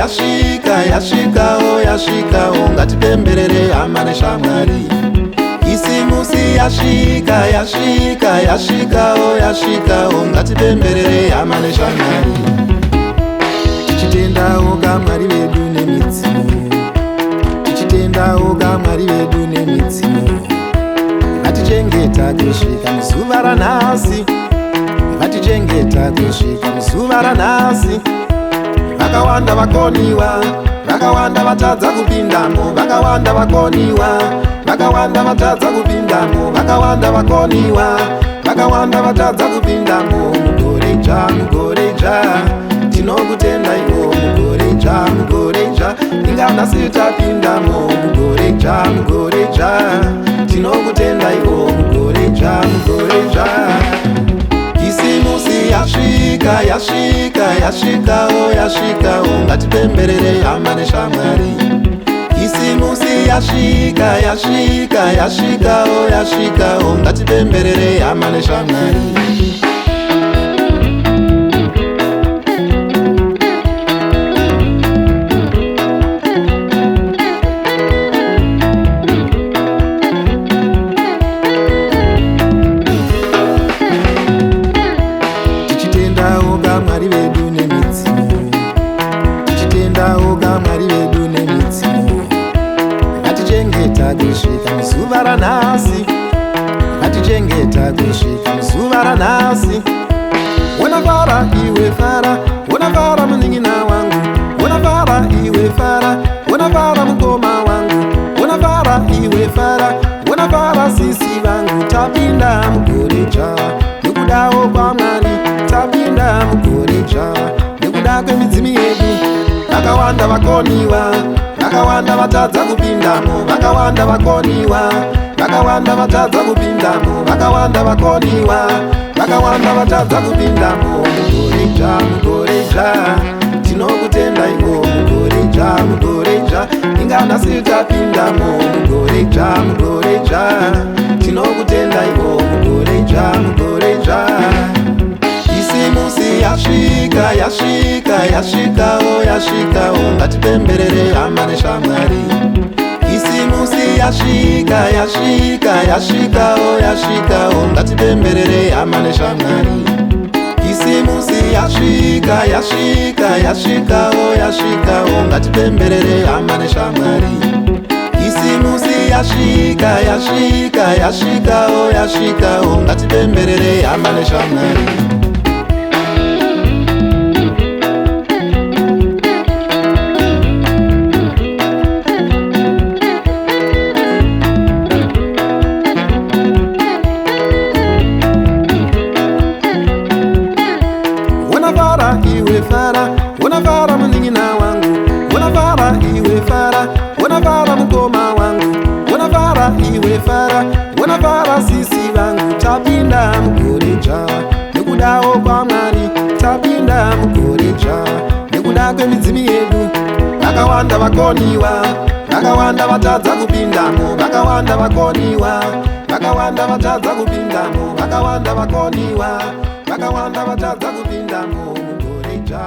yasvikawo yasvikawo ngatipemberere hama neshamwari. Kisimusi yasvikawo yasvikawo ngatipemberere hama neshamwari. Tichitendawo kamwari vedu nemidziyo, tichitendawo kamwari vedu nemidziyo. Ngatichengeta kusvika muzuva ranhasi, ngatichengeta kusvika muzuva ranhasi. Vakawanda vakoniwa, vakawanda vatadza kupindamo, vakawanda vakoniwa, vakawanda vatadza kupindamo, vakawanda vakoniwa, vakawanda vatadza kupindamo. Mugoreja tinokutenda iwo, mugoreja inganasi tapindamo. Mugoreja tinokutenda iwo, mugoreja. Kisimusi yasvikawo ngatipemberere hama neshamwari. Kisimusi yasvikawo ngatipemberere hama neshamwari. Tichitendawo kamwari vedu nemidziyo, tichitendawo kamwari vedu nemidziyo. Ngatichengeta kusvika muzuva ranhasi, ngatichengeta kusvika muzuva ranhasi. Unafara iwe fara, unafara munin'ina wangu, unafara iwe fara, unafara mukoma wangu, unafara iwe fara, unafara sisi vangu. Tapinda mugoreja nekudawo kwamwari, tapinda mugoreja nekuda kwemidzimu yedu. Vakawanda vakoniwa, vakawanda vatadza kupindamo, vakawanda vakoniwa, vakawanda vatadza kupindamo, vakawanda vakoniwa, vakawanda vatadza kupindamo. Mugoreja tinokutenda iwo, mugoreja inganasi tapindamo. Mugoreja tinokutenda iwo, mugoreja. Kisimusi yasvikawo ngatipemberere hama neshamwari. Kisimusi yasvikawo ngatipemberere hama neshamwari. Kisimusi yasvikawo ngatipemberere hama neshamwari. Kisimusi yasvikawo ngatipemberere hama neshamwari. Unafara iwe fara, unafara munin'ina wangu, unafara iwe fara, unafara mukoma wangu, unafara iwe fara, unafara sisi vangu. Tapinda mugoreja nekudawo kwamwari, tapinda mugoreja nekuda kwemidzimu yedu. Vakawanda vakoniwa, vakawanda vatadza kupindamo, vakawanda vakoniwa, vakawanda vatadza kupindamo, vakawanda vakoniwa, vakawanda vatadza kupindamo. Mugoreja